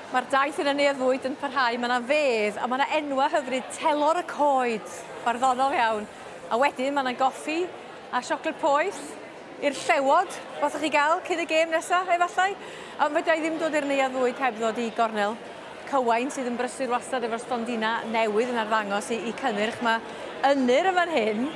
Mae'r daith yn y newydd fwyd yn parhau, mae yna fedd, a mae yna enwa hyfryd telor y coed, barddonol iawn. A wedyn mae yna goffi a siocled poeth i'r llewod, bosach chi gael cyn y gêm nesaf, efallai. A fydda i ddim dod i'r newydd fwyd heb ddod i gornel Cywain sydd yn brysur wastad efo'r stondina newydd yn arddangos i cynnyrch. Mae Ynyr yn fan hyn,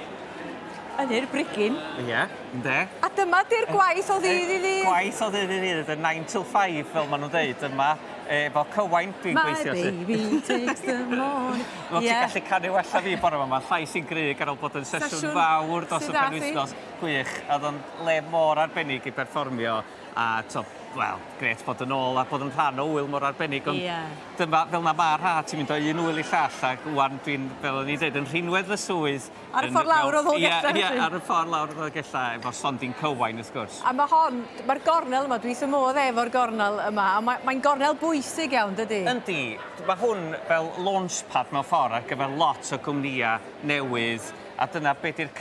Ynyr brigyn. Ie, ynddo. A dyma di'r gwaith o ddydd i ddydd. Gwaith o ddydd i ddydd, 9 till 5 fel maen nhw'n dweud yma. Efo Cywain dwi'n gweithio. My baby takes the morning. Wel, ti'n gallu canu wella fi bore yma. Mae llais i'n gryg ar ôl bod yn sesiwn fawr dros y penwythnos. Gwych. A oedd o'n le mor arbennig i berfformio. A wel, gret bod yn ôl a bod yn rhan o wyl mor arbennig. Ond dyma, fel na ma'r ha, ti'n mynd o un wyl i llall. A gwan dwi'n, fel o'n i dweud, yn rhinwedd y swydd. Ar y ffordd lawr o Ddolgella. Ie, ar y ffordd lawr o Ddolgella, efo stondin Cywain, wrth gwrs. A mae'r gornel yma, dwi ddim modd efo'r gornel yma. A mae'n gornel bwysig iawn, dydy? Yndi. Mae hwn fel launchpad mewn ffordd ar gyfer lot o gwmnïau newydd. A dyna beth yw'r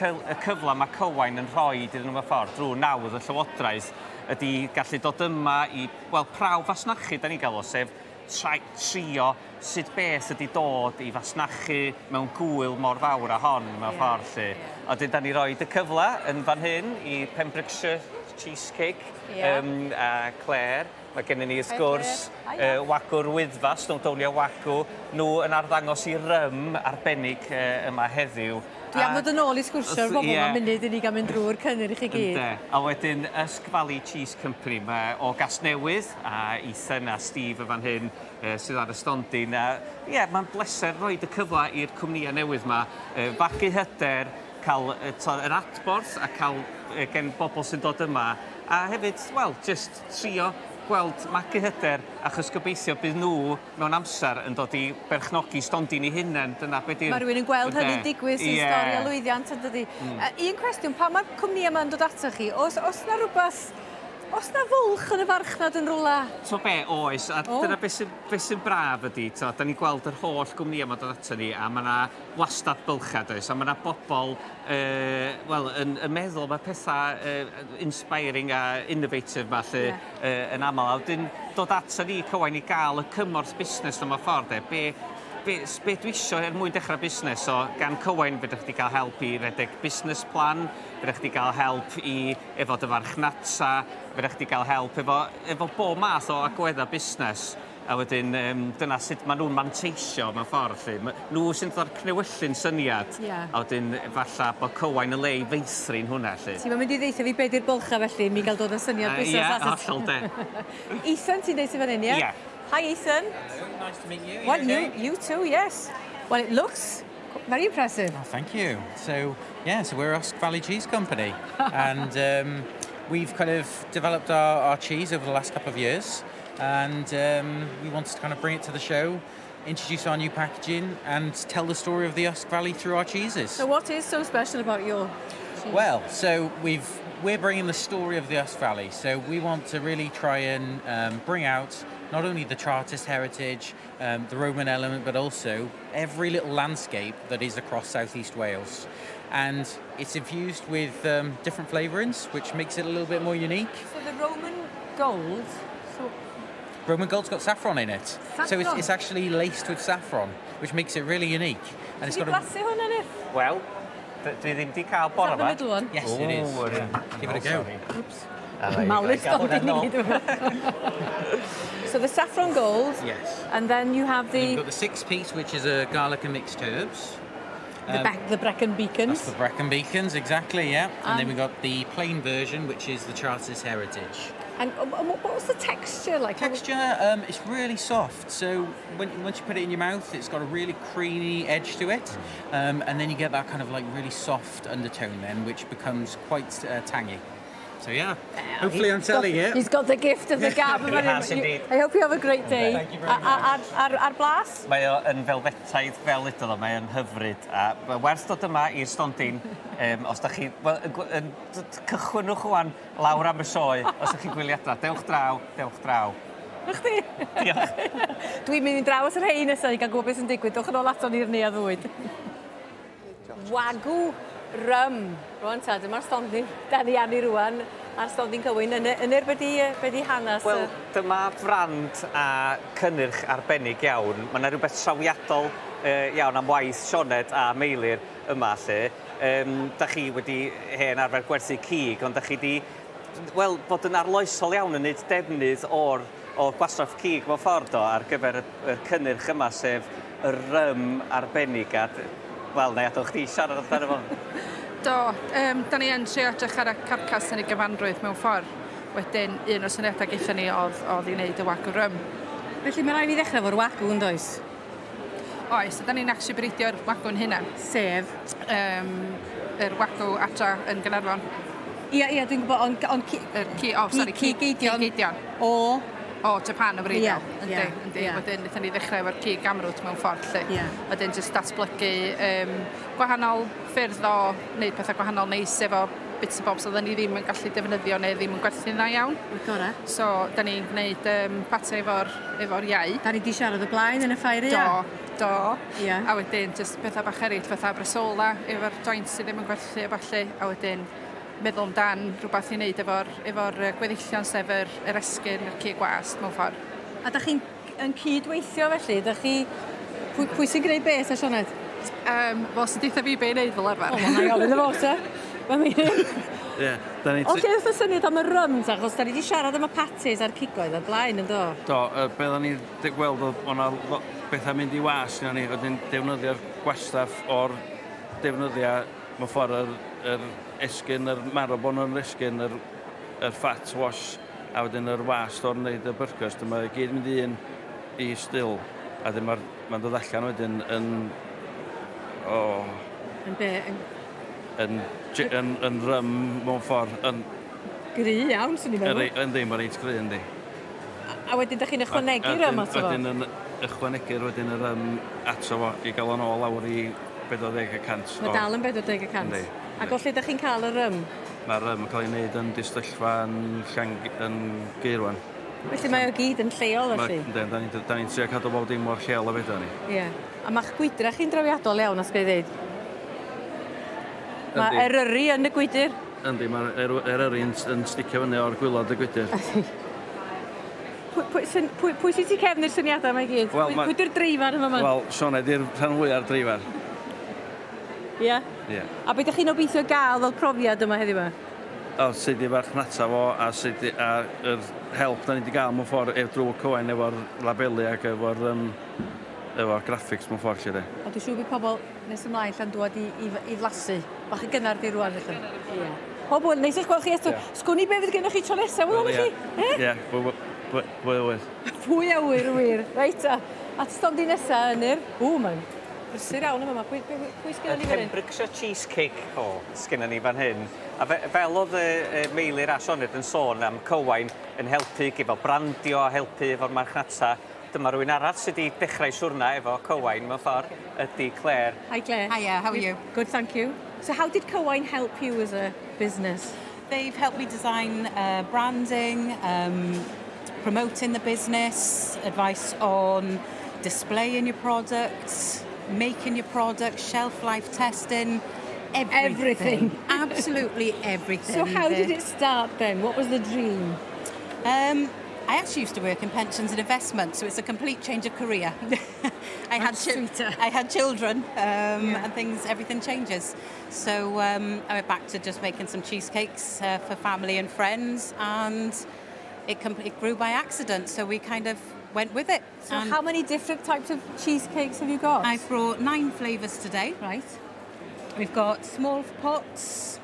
cyfle mae Cywain yn rhoi iddyn nhw mewn ffordd drwy nawdd y Llywodraeth ydy gallu dod yma i, wel, prawf fasnachu, da ni'n gael o, sef trio sut beth ydy dod i fasnachu mewn gwyl mor fawr a hon mewn ffordd lle. A dyn da ni roi y cyfle yn fan hyn i Pembrokeshire Cheesecake a Claire. Mae gennym ni wrth gwrs wagw'r Wyddfa, Snowdonia Wagw. Nhw yn arddangos i rym arbennig yma heddiw. Dwi am ddod yn ôl i sgwrsio'r bobl yma munud i ni gael mynd drwy'r cynnyrch i chi gyd. A wedyn Usk Valley Cheese Company o Gasnewydd, a Ethan a Steve y fan hyn sydd ar y stondin. Ie, mae'n bleser rhoi y cyfle i'r cwmnïau newydd yma. Fagu hyder, cael yr adborth a cael gen bobl sy'n dod yma. A hefyd, wel, just trio gweld magu hyder, achos gobeithio bydd nhw mewn amser yn dod i berchnogi stondin i hunain. Dyna beth yw'r... Mae rhywun yn gweld hynny'n digwydd sy'n stori o lwyddiant yn dydi. Un cwestiwn, pa mae'r cwmnïau yma'n dod atoch chi? Os na rhywbeth... Os na fwlch yn y farchnad yn rwla? So be, oes, a dyna beth sy'n braf ydy. Da ni'n gweld yr holl gwmnïau yma dod ato ni, a mae yna wastad bylchad oes, a mae yna bobl yn meddwl mae pethau inspiring a innovative ma lle yn aml. A wedyn dod ato ni Cywain i gael y cymorth busnes yma ffordd. Be dwi isio mwyn dechrau busnes, so gan Cywain fydych chi gael help i redeg busnes plan, fydych chi gael help efo dy farchnata, fydych chi gael help efo bob math o agweddau busnes. A wedyn, dyna sut maen nhw'n manteisio mewn ffordd lle. Nhw sy'n dod o'r cnewyllun syniad, a wedyn falle bod Cywain yn le i feithrin hwnna lle. Ti'n mynd i ddeithio fi beth yw'r bylcha felly, mi gael dod o syniad busnes. Ie, hollol de. Ethan, ti'n deithio fan hyn, ie? Ie. Hi, Ethan. Nice to meet you. Well, you too, yes. Well, it looks very impressive. Oh, thank you. So we're Usk Valley Cheese Company, and we've kind of developed our cheese over the last couple of years, and we wanted to kind of bring it to the show, introduce our new packaging, and tell the story of the Usk Valley through our cheeses. So what is so special about your cheese? Well, so we're bringing the story of the Usk Valley. So we want to really try and bring out not only the Chartist heritage, the Roman element, but also every little landscape that is across southeast Wales. And it's infused with different flavourings, which makes it a little bit more unique. So the Roman gold... Roman gold's got saffron in it. Saffron? So it's actually laced with saffron, which makes it really unique. And it's got a... blasu hwn yn if? Wel, dwi ddim di cael bore yma. Is that the middle one? Yes, it is. Give it a go. Oops. Malus stondin i So the saffron gold. Yes. And then you have the... You've got the 6-piece, which is a garlic and mixed herbs. The Brecon Beacons. That's the Brecon Beacons, exactly, yeah. And then we've got the plain version, which is the Chartist heritage. And what was the texture like? Texture, it's really soft. So once you put it in your mouth, it's got a really creamy edge to it. And then you get that kind of like really soft undertone then, which becomes quite tangy. So yeah, hopefully I'm selling it. He's got the gift of the gab. He has indeed. I hope you have a great day. Thank you very much. Ar blas? Mae o'n felfetaidd fel ydw, mae o'n hyfryd. A mae werth dod yma i'r stondin, os da chi... Cychwynwch wan lawr am y sioe, os da chi'n gwylio adra. Dewch draw, dewch draw. Ych chi? Diolch. Dwi'n mynd i draws yr hein nesaf i gael gwybod beth sy'n digwydd. Dewch yn ôl ato ni'r neuadd fwyd. Wagw rym. Rwan ta, dyma'r stondin. Da ni anni rwan. ar stondin Cywain. Ynyr, beth hanes? Wel, dyma frand a cynnyrch arbennig iawn. Mae yna rhywbeth trawiadol iawn am waith Sioned a Meilir yma lle. Da chi wedi hen arfer gwerthu cig, ond da chi wedi, wel, bod yn arloesol iawn yn neud defnydd o gwastraff cig mewn ffordd ar gyfer y cynnyrch yma, sef y rym arbennig. Wel, na i adael chdi siarad amdano fo. Do, da ni yn trio edrych ar y carcas yn ei gyfanrwydd mewn ffordd. Wedyn, un o'r syniadau gaethon ni oedd i wneud y wagw rym. Felly mae rai fi ddechrau fo'r wagw yn does? Oes, da ni'n actually breidio'r wagw'n hynna. Sef? Yr wagw adra yn Gaernarfon. Ia, dwi'n gwybod, ond... Cig geidion. O Japan o breidol. Yndi. Ie. Wedyn, wnaethon ni ddechrau efo'r cig gamrwt mewn ffordd, lle. Ie. Wedyn, jyst datblygu gwahanol ffyrdd o wneud pethau gwahanol neis efo bits and bobs oedden ni ddim yn gallu defnyddio neu ddim yn gwerthu'n dda iawn. Gorau. So, da ni'n gwneud pate efo'r iau. Da ni di siarad o blaen yn y ffair, ia? Do. Ie. A wedyn, jyst pethau bach eraill, fatha bresola efo'r joints sydd ddim yn gwerthu a falle. A wedyn, meddwl amdan rhywbeth i wneud efo'r gweddillion sef yr esgyn, yr cig gwast mewn ffordd. A da chi'n cydweithio felly? Da chi... Pwy sy'n gwneud beth a Sioned? Fel sy'n deitha fi be i wneud fel arfer. O, mae'n gofyn y fo, ta? Ie, da ni... O, lle ydych syniad am y ryms, achos da ni wedi siarad am y patis a'r cigoedd ar blaen, yn do? Do, be da ni gweld o'na bethau mynd i was, ni wedyn defnyddio'r gwastaff o'r defnyddio mewn ffordd yr esgyn, yr marobon o'r esgyn, yr fat wash, a wedyn yr wast o'r wneud y burgers. Dyma gyd mynd un i stil, a wedyn mae'n dod allan wedyn yn... Yn be? Yn rym mewn ffordd, yn... Gry iawn, sy'n ni'n meddwl. Yndi, mae'n reit gry, yndi. A wedyn da chi'n ychwanegu rym ato fo? Wedyn yn ychwanegu'r wedyn yr ato fo i gael o'n ôl lawr i 40%. Mae dal yn 40%. Yndi. Ac o lle da chi'n cael y rym? Mae'r rym yn cael ei wneud yn distyllfa yn Geirwan. Felly mae o gyd yn lleol, felly? Yndi, da ni'n trio cadw bob dim o'r lleol o fedra ni. Ie. A mae'ch gwydra chi'n drawiadol iawn, as gael ei ddweud? Mae eryri yn y gwydr? Yndi, mae'r eryri yn sticio fyny o'r gwylod y gwydr. Pwy sy'n ti cefnir syniadau mae gyd? Gwydr dreifar yma man? Wel, Sioned i'r rhan fwyaf dreifar. Ie? Ie. A beth ydych chi'n obeithio gael fel profiad yma heddiw yma? O, sut i farchnata fo a sut yr help da ni wedi gael mewn ffordd drwy Cywain efo'r labelu ac efo'r graphics mewn ffordd lle de. O, dwi'n siŵr bod pobl nes ymlaen lla'n dod i flasu. Bach i gynnar di rwan allan. Ie. Pobl, neis i'ch gweld chi eto. Sgwni be fydd gennych chi tro nesaf, wyl chi? Ie, fwy awyr. Fwy awyr, wir. Reit, a stond i nesaf Ynyr. Mae'n brysur iawn yma. Pwy sgynna ni fan hyn? Pembrokeshire cheesecake sgynna ni fan hyn. A fel oedd Meilir a Sioned yn sôn am Cywain yn helpu efo brandio, helpu efo'r marchnata. Dyma rhywun arall sydd wedi dechrau siwrna efo Cywain mewn ffordd ydy Claire. Hi Claire. Hiya, how are you? Good, thank you. So how did Cywain help you as a business? They've helped me design branding, promoting the business, advice on displaying your products, making your products, shelf life testing, everything. Absolutely everything. So how did it start then? What was the dream? I actually used to work in pensions and investments, so it's a complete change of career. I had children and everything changes. So I went back to just making some cheesecakes for family and friends, and it grew by accident, so we kind of went with it. So how many different types of cheesecakes have you got? I've brought 9 flavours today. Right. We've got small pots,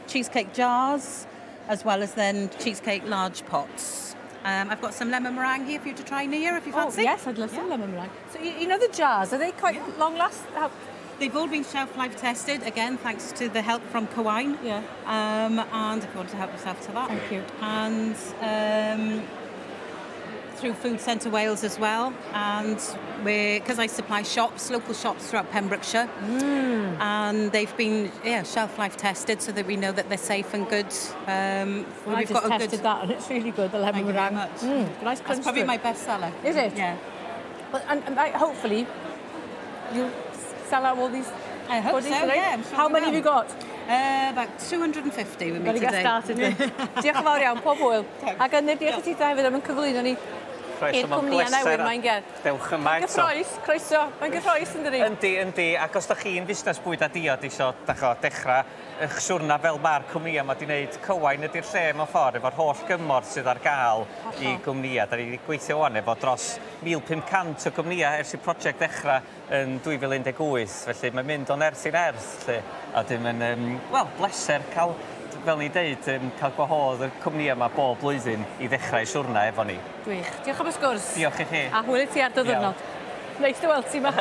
cheesecake jars, as well as then cheesecake large pots. I've got some lemon meringue here for you to try, Ynyr, if you fancy. Oh, yes, I'd love some lemon meringue. So you know the jars, are they quite long last? They've all been shelf life tested, again, thanks to the help from Cywain. Yeah. And if you want to help yourself to that. Thank you. And through Food Centre Wales as well, and because I supply local shops throughout Pembrokeshire, and they've been shelf life tested so that we know that they're safe and good. I just tested that and it's really good, the lemon meringue. Thank you very much. Nice crunch. It's probably my best seller. Is it? Yeah. But, and hopefully you'll sell out all these. I hope so, yeah. I'm sure How many have you got? About 250 with me Gotta get today. started then. Diolch yn fawr iawn, pob hwyl. Ac yn diolch i ti da hefyd am yn cyflwyno ni i'r cwmnïau newydd mae'n ger. Dewch yma eto. Gyffroes, croeso, mae'n gyffroes yn dydi. Yndi, ac os da chi'n busnes bwyd a diod isio dechrau eich siwrna fel mae'r cwmnïau yma wedi gwneud Cywain ydy'r lle mewn ffordd efo'r holl gymorth sydd ar gael i gwmnïau. Da ni wedi gweithio wan efo dros 1,500 o gwmnïau ers i'r prosiect dechrau yn 2018, felly mae'n mynd o nerth i nerth. A dim yn, bleser cael, fel ni'n deud, cael gwahodd y cwmnïau yma bob blwyddyn i ddechrau i siwrna efo ni. Gwych. Diolch am y sgwrs. Diolch i chi. A hwyl i ti ar dy ddwrnod. Neis dy weld ti yma.